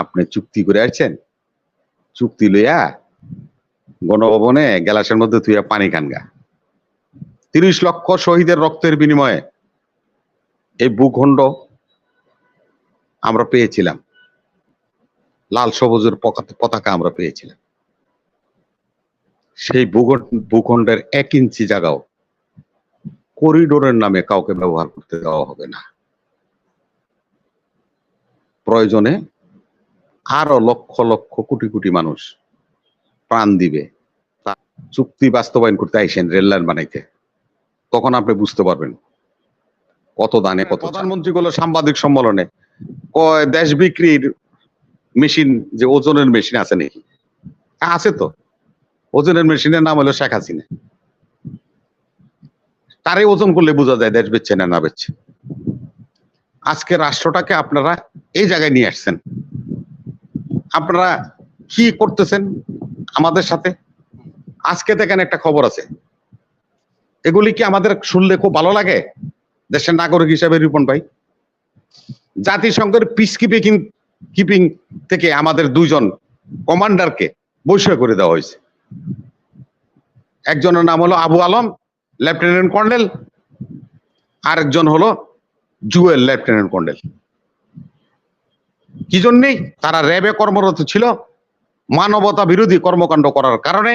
আপনি চুক্তি করে আসছেন, চুক্তি লইয়া গণভবনে গ্যালাসের মধ্যে তুই পানি খানগা। 30 লক্ষ শহীদের রক্তের বিনিময়ে এই ভূখণ্ড আমরা পেয়েছিলাম, লাল সবুজের পতাকা আমরা পেয়েছিলাম। সেই ভূখণ্ডের 1 ইঞ্চি জায়গাও করিডোরের নামে কাউকে ব্যবহার করতে দেওয়া হবে না। প্রয়োজনে আরো লক্ষ লক্ষ কোটি কোটি মানুষ প্রাণ দিবে। চুক্তি বাস্তবায়ন করতে আইসেন রেল লাইন বানাইতে, তখন আপনি বুঝতে পারবেন কত দানে কত। প্রধানমন্ত্রী গুলো সাংবাদিক সম্মেলনে কয় দেশ বিক্রির মেশিন, যে ওজনের মেশিন আছে নাকি? আছে তো, ওজনের মেশিনের নাম হলো শেখ হাসিনা। তারে ওজন করলে বোঝা যায় দেশ বেচছে না না বেচছে। আজকে রাষ্ট্রটাকে আপনারা এই জায়গায় নিয়ে আসছেন। আপনারা কি করতেছেন আমাদের সাথে? আজকে দেখেন একটা খবর আছে, এগুলি কি আমাদের শুনলে খুব ভালো লাগে? দেশের নাগরিক হিসাবে রিপন ভাই, জাতিসংঘের পিস কিপিং থেকে আমাদের 2 জন কমান্ডারকে বহিষ্কার করে দেওয়া হয়েছে। একজনের নাম হলো আবু আলম, লেফটেন্যান্ট কর্নেল, আরেকজন হলো জুয়েল, লেফটেন্যান্ট কর্নেল। কি জন্যই? তারা র্যাবে কর্মরত ছিল, মানবতা বিরোধী কর্মকাণ্ড করার কারণে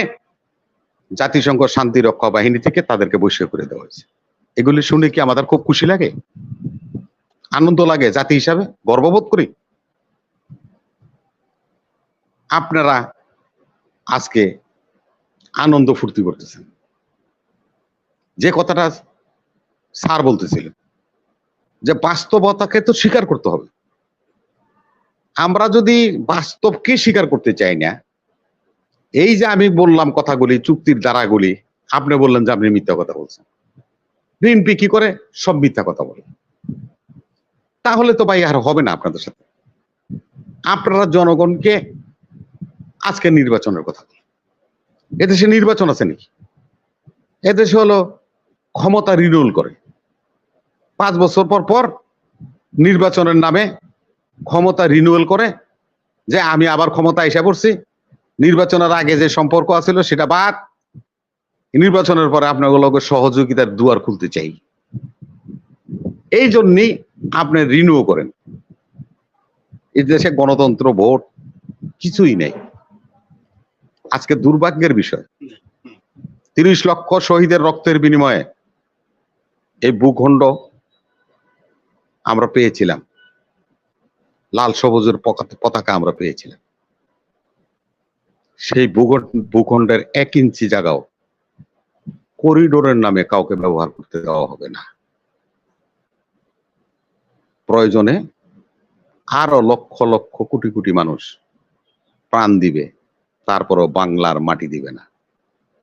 জাতিসংঘ শান্তি রক্ষা বাহিনী থেকে তাদেরকে বহিষ্কার করে দেওয়া হয়েছে। এগুলি শুনে কি আমাদের খুব খুশি লাগে, আনন্দ লাগে? জাতি হিসাবে গর্ববোধ করি। আপনারা আজকে আনন্দ ফুর্তি করতেছেন। যে কথাটা স্যার বলতেছিলেন যে বাস্তবতাকে তো স্বীকার করতে হবে। আমরা যদি বাস্তবকে স্বীকার করতে চাই না, এই যে আমি বললাম কথাগুলি, চুক্তির ধারাগুলি, আপনি বললেন যে আপনি মিথ্যা কথা বলছেন। বিএনপি কি করে? সব মিথ্যা কথা বলে। তাহলে তো ভাই আর হবে না আপনাদের সাথে। আপনারা জনগণকে আজকে নির্বাচনের কথা বলেন। এদেশে নির্বাচন আছে নাকি? এদেশে হলো ক্ষমতা রিনিউয়াল করে 5 বছর পর পর নির্বাচনের নামে ক্ষমতা রিনিউয়াল করে, যে আমি আবার ক্ষমতা এসে পড়ছি, নির্বাচনের আগে যে সম্পর্ক আছিল সেটা বাদ, নির্বাচনের পরে আপনাগুলোকে সহযোগিতার দুয়ার খুলতে চাই। এই জন্যই আপনি রিনিউ করেন। এই দেশে গণতন্ত্র, ভোট কিছুই নেই। আজকে দুর্ভাগ্যের বিষয়, 30 লক্ষ শহীদের রক্তের বিনিময়ে এই ভূখণ্ড আমরা পেয়েছিলাম, লাল সবুজের পতাকা আমরা পেয়েছিলাম। সেই ভূখণ্ডের 1 ইঞ্চি জায়গাও করিডোরের নামে কাউকে ব্যবহার করতে দেওয়া হবে না। প্রয়োজনে আরো লক্ষ লক্ষ কোটি কোটি মানুষ প্রাণ দিবে, তারপরও বাংলার মাটি দিবে না,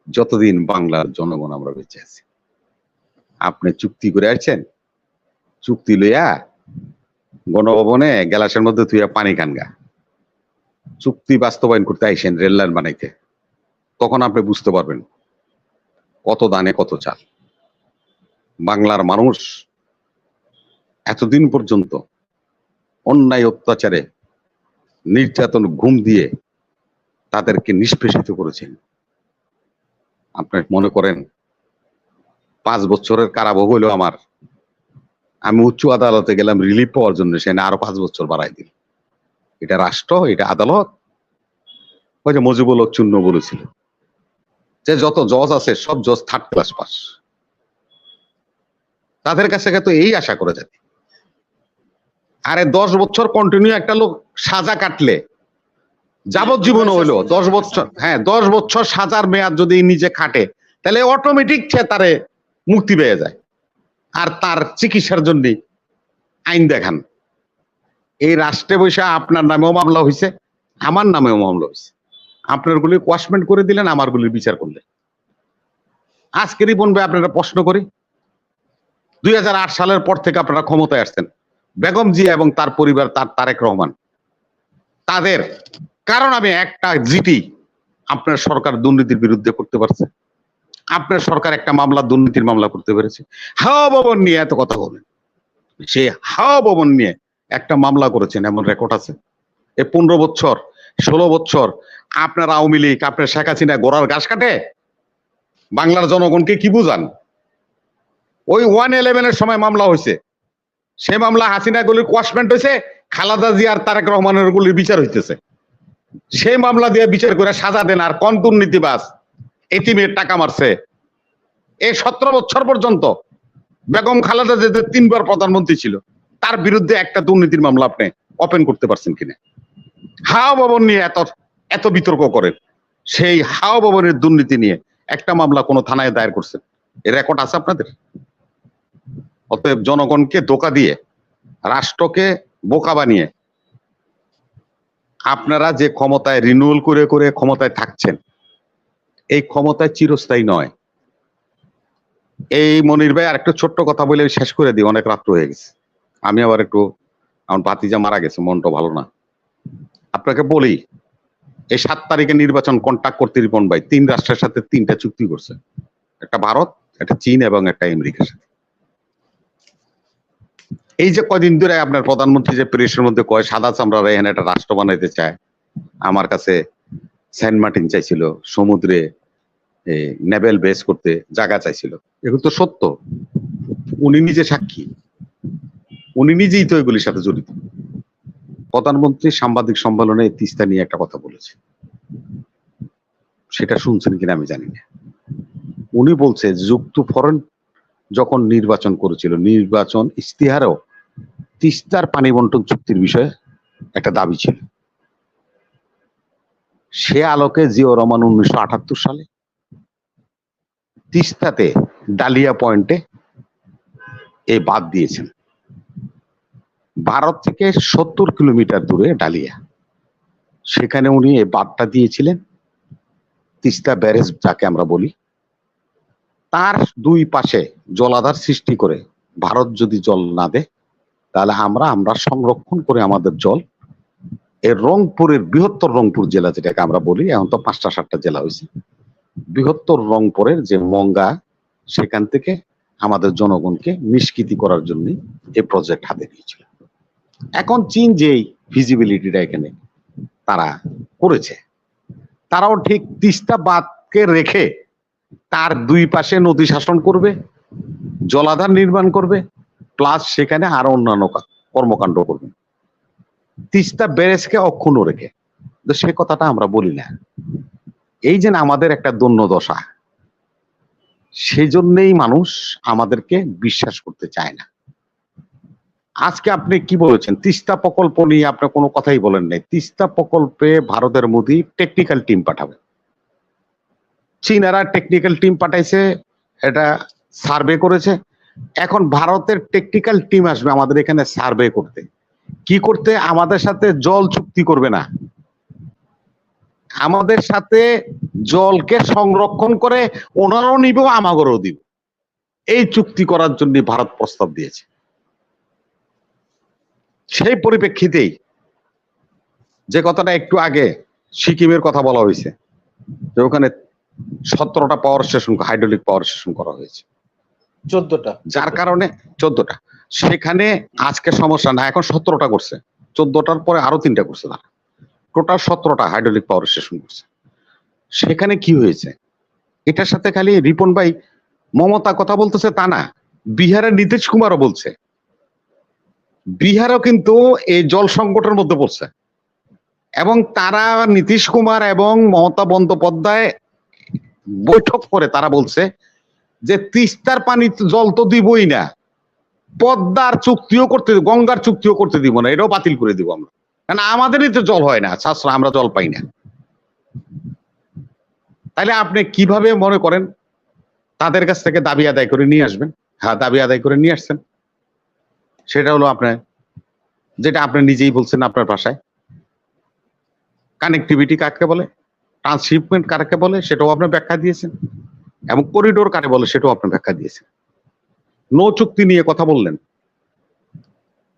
যতদিন বাংলার জনগণ আমরা বেঁচে আছি। আপনি চুক্তি করে আসছেন, চুক্তি লইয়া গণভবনে গ্যালাসের মধ্যে তুই পানি খানগা। চুক্তি বাস্তবায়ন করতে আইসেন রেল লাইন বানাইতে, তখন আপনি বুঝতে পারবেন কত দানে কত চাল। বাংলার মানুষ এতদিন পর্যন্ত অন্যায় অত্যাচারে, নির্যাতন, ঘুম দিয়ে তাদেরকে নিষ্পেষিত করেছেন। আপনি মনে করেন 5 বছরের কারাভোগ হইলো আমার, আমি উচ্চ আদালতে গেলাম রিলিফ পাওয়ার জন্য, সেখানে আরো 5 বছর বাড়াই দিল। এটা রাষ্ট্র? এটা আদালত? ওই যে মুজিবুল হক চূর্ণ বলেছিল যে যত জজ আছে সব জজ 3rd ক্লাস পাস। তাদের কাছে তো এই আশা করে যায়। আরে 10 বছর কন্টিনিউ একটা লোক সাজা কাটলে, যাবজ্জীবন হইলো 10 বছর, হ্যাঁ 10 বছর সাজার মেয়াদ যদি নিজে খাটে, তাহলে অটোমেটিক তারে মুক্তি পেয়ে যায়। আর তার চিকিৎসার জন্য আইন দেখান। এই রাষ্ট্রে বসে আপনার নামেও মামলা হয়েছে, আমার নামেও মামলা হয়েছে। আপনার গুলি কোয়াশমেন্ট করে দিলেন, আমার গুলির বিচার করলেন। আজকে রিপন ভাই আপনারা প্রশ্ন করি, 2008 সালের পর থেকে আপনারা ক্ষমতায় আসছেন, বেগম জিয়া এবং তার পরিবার, তার তারেক রহমান, তাদের কারণ আমি একটা জিটি আপনার সরকার দুর্নীতির বিরুদ্ধে করতে পারছে। আপনার সরকার একটা মামলা, দুর্নীতির মামলা করতে পেরেছে। হাওয়া ভবন নিয়ে এত কথা বলেন, সেই হাওয়া ভবন নিয়ে একটা মামলা করেছেন, এমন রেকর্ড আছে? এই 15 বছর 16 বছর আপনার আওয়ামী লীগ, আপনার শেখ হাসিনা গোড়ার ঘাস কাটে বাংলার জনগণকে কি বুঝান? ওই 111 এর সময় মামলা হয়েছে, সে মামলা হাসিনা গুলির কোয়াশমেন্ট হয়েছে, খালেদা জিয়া আর তারেক রহমানের গুলির বিচার হইতেছে। সেই মামলা দিয়ে বিচার করে সাজা দেন, আর কোন দুর্নীতিবাজ এতিমের টাকা মারছে। এই 17 বছর পর্যন্ত বেগম খালেদা জিয়া 3বার প্রধানমন্ত্রী ছিল, তার বিরুদ্ধে একটা দুর্নীতির মামলা আপনি ওপেন করতে পারছেন কিনা? হাওয়া ভবন নিয়ে এত এত বিতর্ক করেন, সেই হাওয়া ভবনের দুর্নীতি নিয়ে একটা মামলা কোন থানায় দায়ের করছেন? এর রেকর্ড আছে আপনাদের? অতএব জনগণকে ধোঁকা দিয়ে, রাষ্ট্রকে বোকা বানিয়ে আপনারা যে ক্ষমতায় রিনিউয়াল করে করে ক্ষমতায় থাকছেন, এই ক্ষমতায় চিরস্থায়ী নয়। এই মনির ভাই আরেকটু ছোট্ট কথা বলে শেষ করে দিই, অনেক রাত্র হয়ে গেছে। আমি আবার একটু, আমার ভাতিজা মারা গেছে, মনটা ভালো না। আপনাকে বলি, এই 7 তারিখে নির্বাচন কন্টাক্ট করতে রিপন ভাই 3 রাষ্ট্রের সাথে 3টা চুক্তি করছে, একটা ভারত, একটা চীন এবং একটা আমেরিকার সাথে। এই যে কয়দিন ধরে আপনার প্রধানমন্ত্রী যে প্রেসের মধ্যে কয় সাদা চামড়ারা এখানে একটা রাষ্ট্র বানাইতে চায়, আমার কাছে সেন্ট মার্টিন চাইছিল, সমুদ্রে নেভেল বেস করতে জায়গা চাইছিল, এগুলো তো সত্য। উনি নিজে সাক্ষী, উনি নিজেই তো এগুলির সাথে জড়িত। প্রধানমন্ত্রী সাংবাদিক সম্মেলনে তিস্তা নিয়ে একটা কথা বলেছে, সেটা শুনছেন কিনা আমি জানি না। উনি বলছে যুক্ত ফরেন যখন নির্বাচন করেছিল, নির্বাচন ইশতেহারেও তিস্তার পানি বন্টন চুক্তির বিষয়ে একটা দাবি ছিল। সে আলোকে জিয়াউর রহমান 1978 সালে তিস্তাতে ডালিয়া পয়েন্টে এই বাঁধ দিয়েছেন। ভারত থেকে 70 কিলোমিটার দূরে ডালিয়া, সেখানে উনি এই বাঁধটা দিয়েছিলেন। তিস্তা ব্যারেজ যাকে আমরা বলি, তার 2 পাশে জলাধার সৃষ্টি করে ভারত যদি জল না দেয়, তাহলে আমরা সংরক্ষণ করে আমাদের জল এর রংপুরের, বৃহত্তর রংপুর জেলা যেটাকে আমরা বলি, এখন তো 5টা-7টা জেলা হয়েছে, বৃহত্তর রংপুরের যে মঙ্গা, সেখান থেকে আমাদের জনগণকে নিষ্কৃতি করার জন্য এই প্রজেক্ট হাতে নিয়েছিল। এখন চীন যেই ফিজিবিলিটিটা এখানে তারা করেছে, তারাও ঠিক তিস্তা বাঁধকে রেখে তার 2 পাশে নদী শাসন করবে, জলাধার নির্মাণ করবে, প্লাস সেখানে আরো অন্যান্য কর্মকাণ্ড করবে, তিস্তা ব্যারেজকে অক্ষুণ্ণ রেখে। তো সে কথাটা আমরা বলি না। এই যে আমাদের একটা দন্য দশা, সেই জন্যই মানুষ আমাদেরকে বিশ্বাস করতে চায় না। আজকে আপনি কি বলেছেন তিস্তা প্রকল্প নিয়ে? আপনি কোনো কথাই বলেন নাই। তিস্তা প্রকল্পে ভারতের মোদি টেকনিক্যাল টিম পাঠাবে, চীনারা টেকনিক্যাল টিম পাঠাইছে, এটা সার্ভে করেছে। এখন ভারতের টেকনিক্যাল টিম আসবে আমাদের এখানে সার্ভে করতে। কি করতে? আমাদের সাথে জল চুক্তি করবে না, আমাদের সাথে জলকে সংরক্ষণ করে ওনারাও নিব, আমাগরও দিব। এই চুক্তি করার জন্য ভারত প্রস্তাব দিয়েছে। সেই পরিপ্রেক্ষিতেই যে কথাটা একটু আগে সিকিমের কথা বলা হয়েছে, যে ওখানে 17টা power station, hydraulic power station করা হয়েছে, 14টা, যার কারণে 14টা। সেখানে আজকে সমস্যা না, এখন 17টা করছে, 14টার পরে আরো 3টা করছে, তারা টোটাল 17টা হাইড্রোলিক পাওয়ার স্টেশন করছে। সেখানে কি হয়েছে? এটার সাথে খালি রিপন ভাই মমতা কথা বলতেছে তা না, বিহারের নীতিশ কুমারও বলছে। বিহারও কিন্তু এই জল সংকটের মধ্যে পড়ছে, এবং তারা নীতিশ কুমার এবং মমতা বন্দ্যোপাধ্যায় বৈঠক করে তারা বলছে যে তিস্তার পানি জল তো দিবই না, পদ্মার চুক্তিও করতে, গঙ্গার চুক্তিও করতে দিব না, এটাও বাতিল করে দিব আমরা, কারণ আমাদেরই তো জল হয় না, সাশ্রয়, আমরা জল পাই না। তাহলে আপনি কিভাবে মনে করেন তাদের কাছ থেকে দাবি আদায় করে নিয়ে আসবেন? হ্যাঁ, দাবি আদায় করে নিয়ে আসছেন। সেটা হলো আপনার, যেটা আপনি নিজেই বলছেন আপনার ভাষায়, কানেক্টিভিটি কাকে বলে, ট্রান্সশিপমেন্ট কাকে বলে, সেটাও আপনি ব্যাখ্যা দিয়েছেন, এবং করিডোর কাকে বলে সেটাও আপনি ব্যাখ্যা দিয়েছেন। নো চুক্তি নিয়ে কথা বললেন,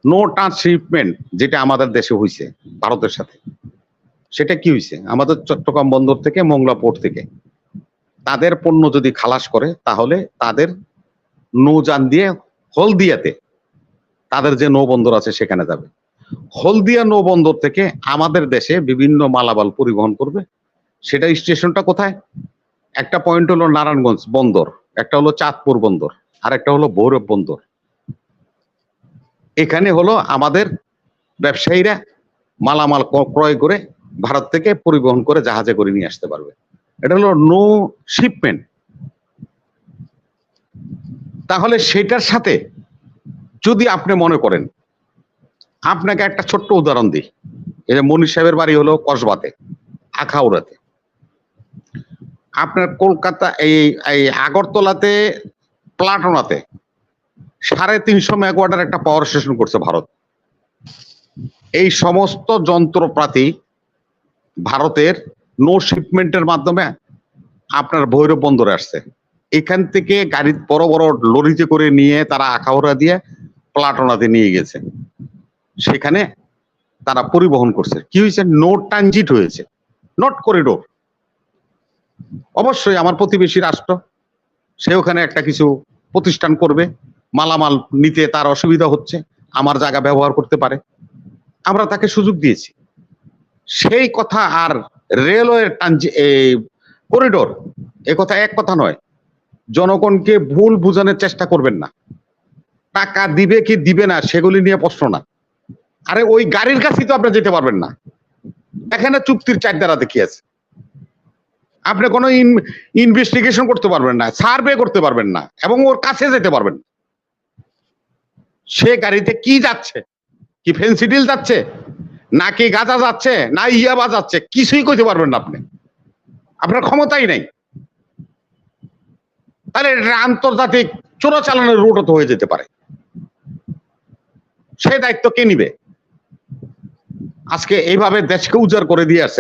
নো ট্রান্সশিপমেন্ট যেটা আমাদের দেশে হয়েছে ভারতের সাথে, সেটা কি হয়েছে? আমাদের চট্টগ্রাম বন্দর থেকে, মোংলা পোর্ট থেকে তাদের পণ্য যদি খালাস করে, তাহলে তাদের নৌযান দিয়ে হলদিয়াতে তাদের যে নৌ বন্দর আছে সেখানে যাবে। হলদিয়া নৌবন্দর থেকে আমাদের দেশে বিভিন্ন মালামাল পরিবহন করবে। সেটা স্টেশনটা কোথায়? একটা পয়েন্ট হলো নারায়ণগঞ্জ বন্দর, একটা হলো চাঁদপুর বন্দর, আর একটা হলো ভৈরব বন্দর। এখানে হলো আমাদের ব্যবসায়ীরা মালামাল ক্রয় করে ভারত থেকে পরিবহন করে জাহাজে করে নিয়ে আসতে পারবে। এটা হলো নো শিপমেন্ট। তাহলে সেটার সাথে যদি আপনি মনে করেন, আপনাকে একটা ছোট্ট উদাহরণ দিই। এই যে মনির সাহেবের বাড়ি হলো কসবাতে, আখাউড়াতে। আপনার কলকাতা এই আগরতলাতে, প্লাটনাতে 350 মেগাওয়াটের একটা পাওয়ার স্টেশন করছে ভারত। এই সমস্ত যন্ত্রপাতি ভারতের নো শিপমেন্টের মাধ্যমে আপনার ভৈরব বন্দরে আসছে। এখান থেকে গাড়ি বড় বড় লরিতে করে নিয়ে তারা আখাউড়া দিয়ে প্লাটনাতে নিয়ে গেছে। সেখানে তারা পরিবহন করছে। কি হয়েছে? নো ট্রানজিট হয়েছে, নট করিডোর। অবশ্যই আমার প্রতিবেশী রাষ্ট্র, সে ওখানে একটা কিছু প্রতিষ্ঠান করবে, মালামাল নিতে তার অসুবিধা হচ্ছে, আমার জায়গা ব্যবহার করতে পারে, আমরা তাকে সুযোগ দিয়েছি। সেই কথা আর রেলওয়ে করিডোর, এ কথা এক কথা নয়। জনগণকে ভুল বোঝানোর চেষ্টা করবেন না। টাকা দিবে কি দিবে না সেগুলি নিয়ে প্রশ্ন না। আরে ওই গাড়ির কাছেই তো আপনি যেতে পারবেন না। এখানে চুক্তির চার ধারাতে কি আছে? আপনি কোনো ইনভেস্টিগেশন করতে পারবেন না, সার্ভে করতে পারবেন না, এবং ওর কাছে যেতে পারবেন না। সে গাড়িতে কি যাচ্ছে, কি ফেন্সিডিল যাচ্ছে, নাকি গাঁজা যাচ্ছে, না ইয়াবা যাচ্ছে, কিছুই করতে পারবেন না আপনি। আপনার ক্ষমতাই নাই। তাহলে এটা আন্তর্জাতিক চোরাচালানের রুটও তো হয়ে যেতে পারে। সে দায়িত্ব কে নিবে? আজকে এইভাবে দেশকে উজাড় করে দিয়ে আসছেন।